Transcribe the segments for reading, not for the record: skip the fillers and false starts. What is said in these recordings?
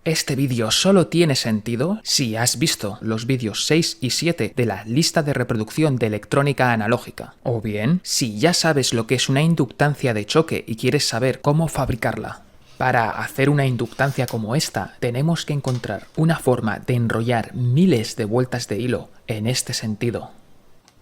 Este vídeo solo tiene sentido si has visto los vídeos 6 y 7 de la lista de reproducción de electrónica analógica, o bien si ya sabes lo que es una inductancia de choque y quieres saber cómo fabricarla. Para hacer una inductancia como esta, tenemos que encontrar una forma de enrollar miles de vueltas de hilo en este sentido.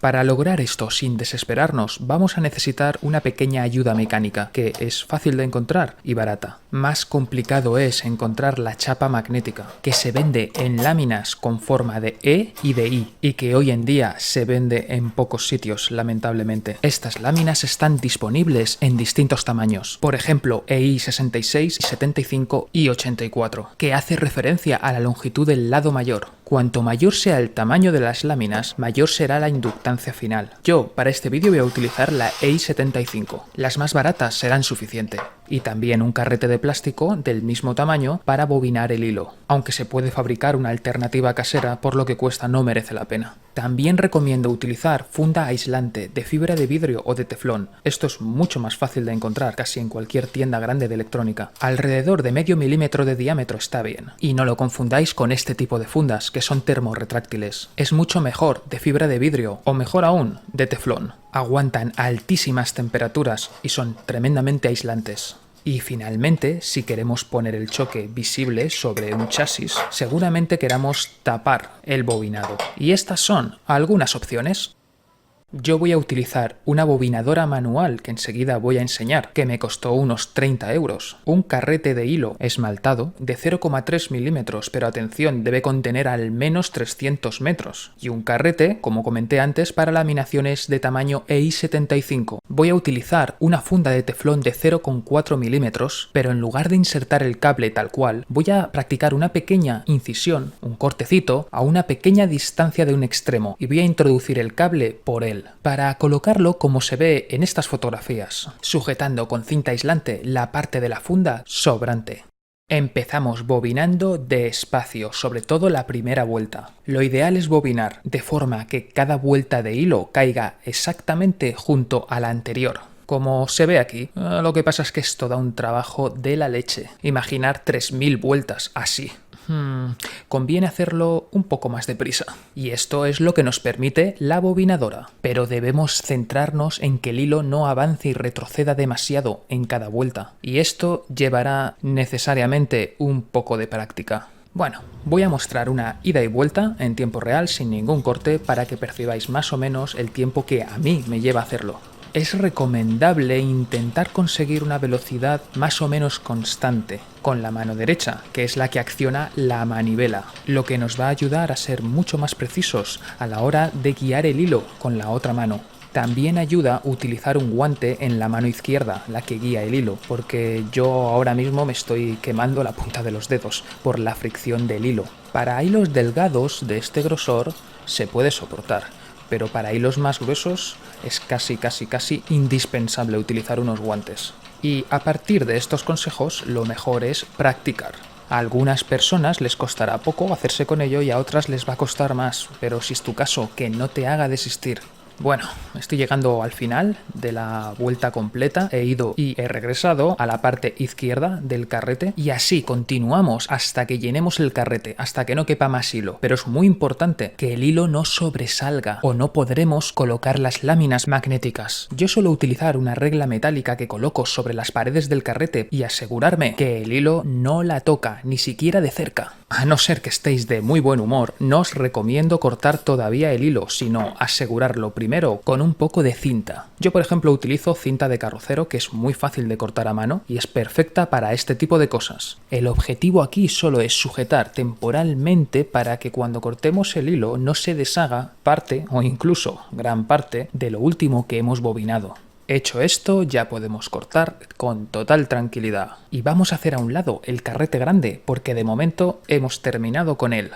Para lograr esto sin desesperarnos, vamos a necesitar una pequeña ayuda mecánica, que es fácil de encontrar y barata. Más complicado es encontrar la chapa magnética, que se vende en láminas con forma de E y de I, y que hoy en día se vende en pocos sitios, lamentablemente. Estas láminas están disponibles en distintos tamaños, por ejemplo, EI 66, 75 y 84, que hace referencia a la longitud del lado mayor. Cuanto mayor sea el tamaño de las láminas, mayor será la inductancia final. Yo, para este vídeo, voy a utilizar la EI 75. Las más baratas serán suficiente. Y también un carrete de plástico del mismo tamaño para bobinar el hilo, aunque se puede fabricar una alternativa casera, por lo que cuesta no merece la pena. También recomiendo utilizar funda aislante de fibra de vidrio o de teflón. Esto es mucho más fácil de encontrar casi en cualquier tienda grande de electrónica. Alrededor de medio milímetro de diámetro está bien. Y no lo confundáis con este tipo de fundas, que son termorretráctiles. Es mucho mejor de fibra de vidrio, o mejor aún, de teflón. Aguantan altísimas temperaturas y son tremendamente aislantes. Y finalmente, si queremos poner el choque visible sobre un chasis, seguramente queramos tapar el bobinado. Y estas son algunas opciones. Yo voy a utilizar una bobinadora manual que enseguida voy a enseñar, que me costó unos 30 €. Un carrete de hilo esmaltado de 0,3 milímetros, pero atención, debe contener al menos 300 metros. Y un carrete, como comenté antes, para laminaciones de tamaño EI 75. Voy a utilizar una funda de teflón de 0,4 milímetros, pero en lugar de insertar el cable tal cual, voy a practicar una pequeña incisión, un cortecito, a una pequeña distancia de un extremo, y voy a introducir el cable por él, para colocarlo como se ve en estas fotografías, sujetando con cinta aislante la parte de la funda sobrante. Empezamos bobinando despacio, sobre todo la primera vuelta. Lo ideal es bobinar de forma que cada vuelta de hilo caiga exactamente junto a la anterior. Como se ve aquí, lo que pasa es que esto da un trabajo de la leche. Imaginar 3000 vueltas así. Conviene hacerlo un poco más deprisa. Y esto es lo que nos permite la bobinadora. Pero debemos centrarnos en que el hilo no avance y retroceda demasiado en cada vuelta. Y esto llevará necesariamente un poco de práctica. Bueno, voy a mostrar una ida y vuelta en tiempo real sin ningún corte para que percibáis más o menos el tiempo que a mí me lleva hacerlo. Es recomendable intentar conseguir una velocidad más o menos constante con la mano derecha, que es la que acciona la manivela, lo que nos va a ayudar a ser mucho más precisos a la hora de guiar el hilo con la otra mano. También ayuda utilizar un guante en la mano izquierda, la que guía el hilo, porque yo ahora mismo me estoy quemando la punta de los dedos por la fricción del hilo. Para hilos delgados de este grosor se puede soportar, pero para hilos más gruesos es casi indispensable utilizar unos guantes. Y a partir de estos consejos, lo mejor es practicar. A algunas personas les costará poco hacerse con ello y a otras les va a costar más, pero si es tu caso, que no te haga desistir. Bueno, estoy llegando al final de la vuelta completa, he ido y he regresado a la parte izquierda del carrete y así continuamos hasta que llenemos el carrete, hasta que no quepa más hilo. Pero es muy importante que el hilo no sobresalga o no podremos colocar las láminas magnéticas. Yo suelo utilizar una regla metálica que coloco sobre las paredes del carrete y asegurarme que el hilo no la toca, ni siquiera de cerca. A no ser que estéis de muy buen humor, no os recomiendo cortar todavía el hilo, sino asegurarlo primero con un poco de cinta. Yo, por ejemplo, utilizo cinta de carrocero, que es muy fácil de cortar a mano y es perfecta para este tipo de cosas. El objetivo aquí solo es sujetar temporalmente para que cuando cortemos el hilo no se deshaga parte o incluso gran parte de lo último que hemos bobinado. Hecho esto, ya podemos cortar con total tranquilidad. Y vamos a hacer a un lado el carrete grande, porque de momento hemos terminado con él.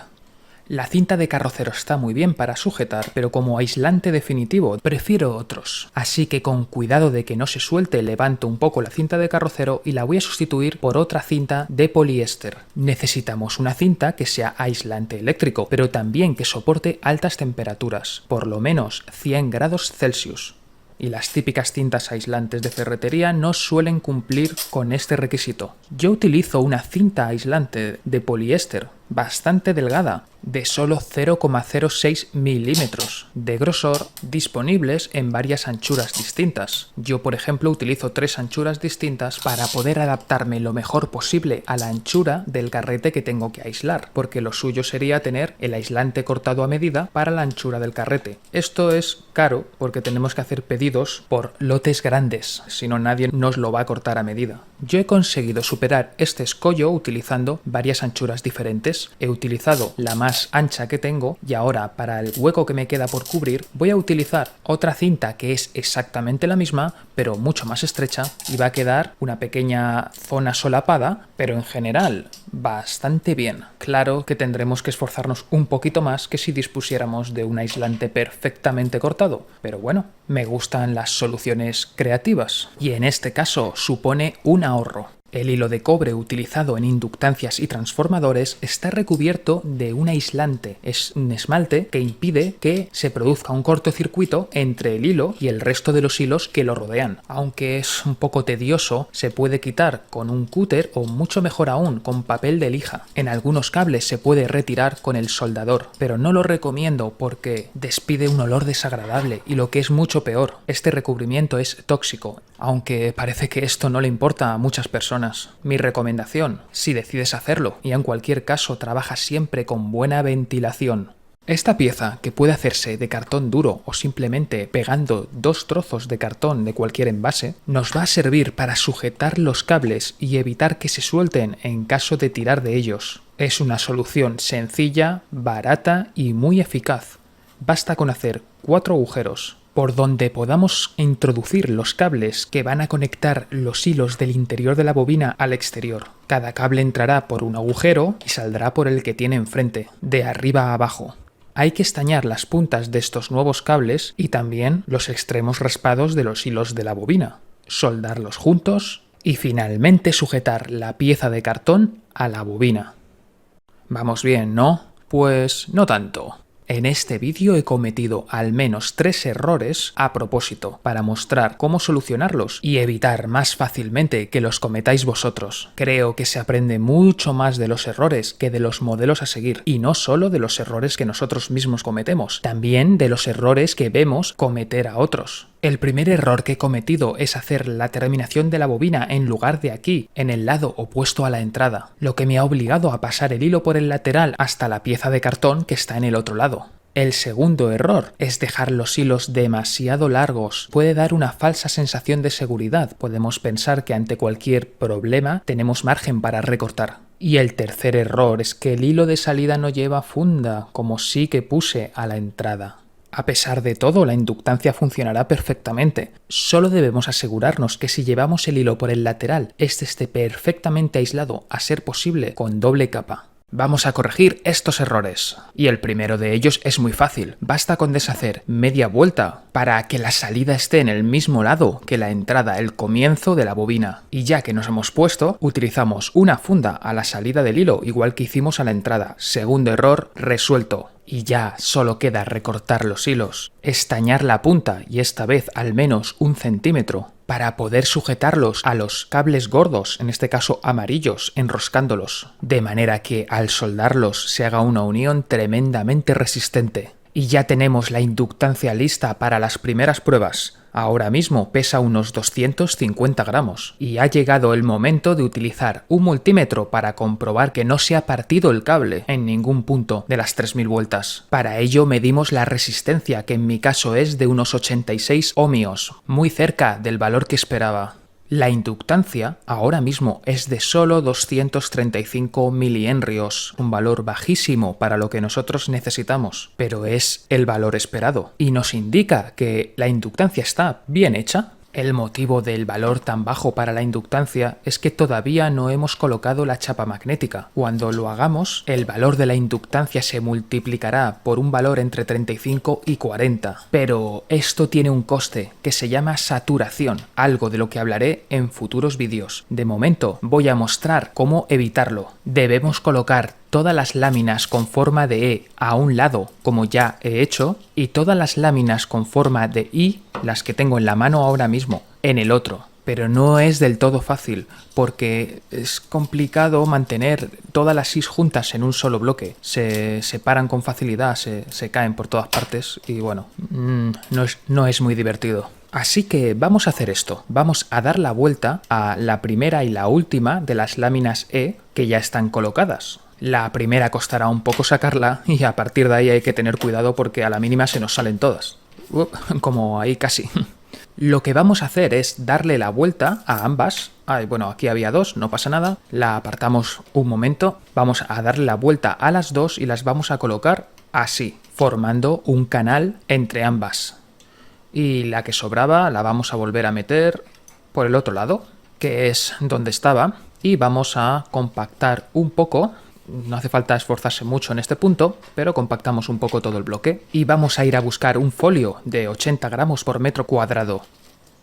La cinta de carrocero está muy bien para sujetar, pero como aislante definitivo prefiero otros. Así que con cuidado de que no se suelte, levanto un poco la cinta de carrocero y la voy a sustituir por otra cinta de poliéster. Necesitamos una cinta que sea aislante eléctrico, pero también que soporte altas temperaturas, por lo menos 100 grados Celsius. y las típicas cintas aislantes de ferretería no suelen cumplir con este requisito. Yo utilizo una cinta aislante de poliéster bastante delgada, de solo 0,06 milímetros de grosor, disponibles en varias anchuras distintas. Yo, por ejemplo, utilizo 3 anchuras distintas para poder adaptarme lo mejor posible a la anchura del carrete que tengo que aislar, porque lo suyo sería tener el aislante cortado a medida para la anchura del carrete. Esto es caro porque tenemos que hacer pedidos por lotes grandes, si no nadie nos lo va a cortar a medida. Yo he conseguido superar este escollo utilizando varias anchuras diferentes. He utilizado la más ancha que tengo y ahora para el hueco que me queda por cubrir voy a utilizar otra cinta que es exactamente la misma pero mucho más estrecha y va a quedar una pequeña zona solapada, pero en general bastante bien. Claro que tendremos que esforzarnos un poquito más que si dispusiéramos de un aislante perfectamente cortado, pero bueno, me gustan las soluciones creativas y en este caso supone un ahorro. El hilo de cobre utilizado en inductancias y transformadores está recubierto de un aislante. Es un esmalte que impide que se produzca un cortocircuito entre el hilo y el resto de los hilos que lo rodean. Aunque es un poco tedioso, se puede quitar con un cúter o mucho mejor aún con papel de lija. En algunos cables se puede retirar con el soldador, pero no lo recomiendo porque despide un olor desagradable y lo que es mucho peor, este recubrimiento es tóxico, aunque parece que esto no le importa a muchas personas. Mi recomendación, si decides hacerlo, y en cualquier caso trabaja siempre con buena ventilación. Esta pieza, que puede hacerse de cartón duro o simplemente pegando 2 trozos de cartón de cualquier envase, nos va a servir para sujetar los cables y evitar que se suelten en caso de tirar de ellos. Es una solución sencilla, barata y muy eficaz. Basta con hacer 4 agujeros por donde podamos introducir los cables que van a conectar los hilos del interior de la bobina al exterior. Cada cable entrará por un agujero y saldrá por el que tiene enfrente, de arriba a abajo. Hay que estañar las puntas de estos nuevos cables y también los extremos raspados de los hilos de la bobina, soldarlos juntos y finalmente sujetar la pieza de cartón a la bobina. ¿Vamos bien, no? Pues no tanto. En este vídeo he cometido al menos 3 errores a propósito, para mostrar cómo solucionarlos y evitar más fácilmente que los cometáis vosotros. Creo que se aprende mucho más de los errores que de los modelos a seguir, y no solo de los errores que nosotros mismos cometemos, también de los errores que vemos cometer a otros. El primer error que he cometido es hacer la terminación de la bobina en lugar de aquí, en el lado opuesto a la entrada, lo que me ha obligado a pasar el hilo por el lateral hasta la pieza de cartón que está en el otro lado. El segundo error es dejar los hilos demasiado largos. Puede dar una falsa sensación de seguridad. Podemos pensar que ante cualquier problema tenemos margen para recortar. Y el tercer error es que el hilo de salida no lleva funda, como sí que puse a la entrada. A pesar de todo, la inductancia funcionará perfectamente. Solo debemos asegurarnos que si llevamos el hilo por el lateral, este esté perfectamente aislado, a ser posible con doble capa. Vamos a corregir estos errores. Y el primero de ellos es muy fácil. Basta con deshacer media vuelta para que la salida esté en el mismo lado que la entrada, el comienzo de la bobina. Y ya que nos hemos puesto, utilizamos una funda a la salida del hilo, igual que hicimos a la entrada. Segundo error resuelto. Y ya solo queda recortar los hilos, estañar la punta y esta vez al menos 1 centímetro para poder sujetarlos a los cables gordos, en este caso amarillos, enroscándolos, de manera que al soldarlos se haga una unión tremendamente resistente. Y ya tenemos la inductancia lista para las primeras pruebas. Ahora mismo pesa unos 250 gramos y ha llegado el momento de utilizar un multímetro para comprobar que no se ha partido el cable en ningún punto de las 3000 vueltas. Para ello medimos la resistencia, que en mi caso es de unos 86 ohmios, muy cerca del valor que esperaba. La inductancia ahora mismo es de solo 235 milihenrios, un valor bajísimo para lo que nosotros necesitamos, pero es el valor esperado y nos indica que la inductancia está bien hecha. El motivo del valor tan bajo para la inductancia es que todavía no hemos colocado la chapa magnética. Cuando lo hagamos, el valor de la inductancia se multiplicará por un valor entre 35 y 40. Pero esto tiene un coste que se llama saturación, algo de lo que hablaré en futuros vídeos. De momento voy a mostrar cómo evitarlo. Debemos colocar todas las láminas con forma de E a un lado, como ya he hecho, y todas las láminas con forma de I, las que tengo en la mano ahora mismo, en el otro. Pero no es del todo fácil, porque es complicado mantener todas las Is juntas en un solo bloque. Se separan con facilidad, se caen por todas partes y bueno, no es muy divertido. Así que vamos a hacer esto. Vamos a dar la vuelta a la primera y la última de las láminas E que ya están colocadas. La primera costará un poco sacarla y a partir de ahí hay que tener cuidado porque a la mínima se nos salen todas. Como ahí casi. Lo que vamos a hacer es darle la vuelta a ambas. Bueno, aquí había dos, no pasa nada. La apartamos un momento. Vamos a darle la vuelta a las dos y las vamos a colocar así, formando un canal entre ambas. Y la que sobraba la vamos a volver a meter por el otro lado, que es donde estaba. Y vamos a compactar un poco. No hace falta esforzarse mucho en este punto, pero compactamos un poco todo el bloque. Y vamos a ir a buscar un folio de 80 gramos por metro cuadrado,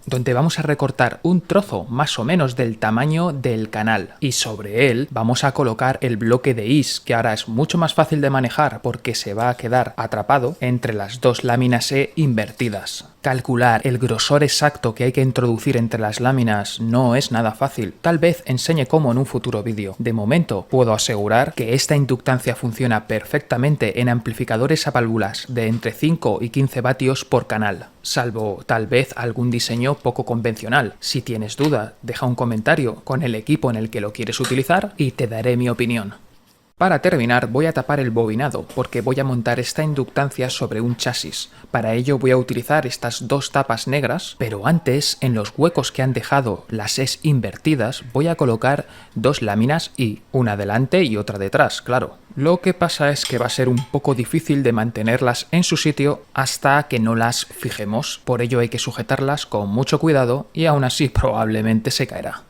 donde vamos a recortar un trozo más o menos del tamaño del canal. Y sobre él vamos a colocar el bloque de Is, que ahora es mucho más fácil de manejar porque se va a quedar atrapado entre las dos láminas E invertidas. Calcular el grosor exacto que hay que introducir entre las láminas no es nada fácil. Tal vez enseñe cómo en un futuro vídeo. De momento puedo asegurar que esta inductancia funciona perfectamente en amplificadores a válvulas de entre 5 y 15 vatios por canal, salvo tal vez algún diseño poco convencional. Si tienes duda, deja un comentario con el equipo en el que lo quieres utilizar y te daré mi opinión. Para terminar voy a tapar el bobinado porque voy a montar esta inductancia sobre un chasis. Para ello voy a utilizar estas dos tapas negras, pero antes en los huecos que han dejado las Es invertidas voy a colocar dos láminas I, una delante y otra detrás, claro. Lo que pasa es que va a ser un poco difícil de mantenerlas en su sitio hasta que no las fijemos, por ello hay que sujetarlas con mucho cuidado y aún así probablemente se caerá.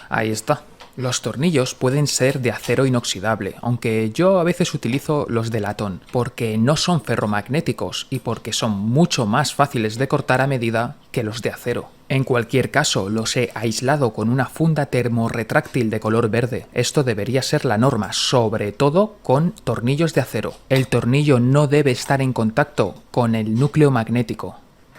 Ahí está. Los tornillos pueden ser de acero inoxidable, aunque yo a veces utilizo los de latón, porque no son ferromagnéticos y porque son mucho más fáciles de cortar a medida que los de acero. En cualquier caso, los he aislado con una funda termorretráctil de color verde. Esto debería ser la norma, sobre todo con tornillos de acero. El tornillo no debe estar en contacto con el núcleo magnético.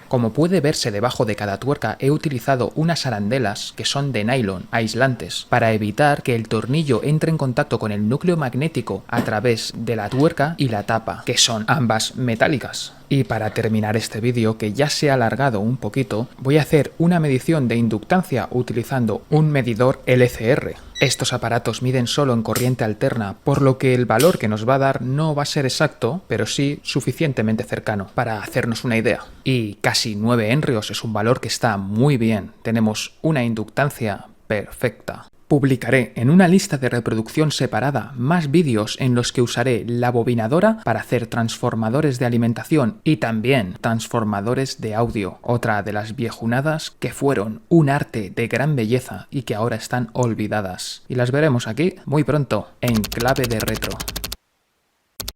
Como puede verse debajo de cada tuerca he utilizado unas arandelas que son de nylon, aislantes, para evitar que el tornillo entre en contacto con el núcleo magnético a través de la tuerca y la tapa, que son ambas metálicas. Y para terminar este vídeo, que ya se ha alargado un poquito, voy a hacer una medición de inductancia utilizando un medidor LCR. Estos aparatos miden solo en corriente alterna, por lo que el valor que nos va a dar no va a ser exacto, pero sí suficientemente cercano para hacernos una idea. Y casi 9 henrios es un valor que está muy bien. Tenemos una inductancia perfecta. Publicaré en una lista de reproducción separada más vídeos en los que usaré la bobinadora para hacer transformadores de alimentación y también transformadores de audio, otra de las viejunadas que fueron un arte de gran belleza y que ahora están olvidadas. Y las veremos aquí muy pronto en Clave de Retro.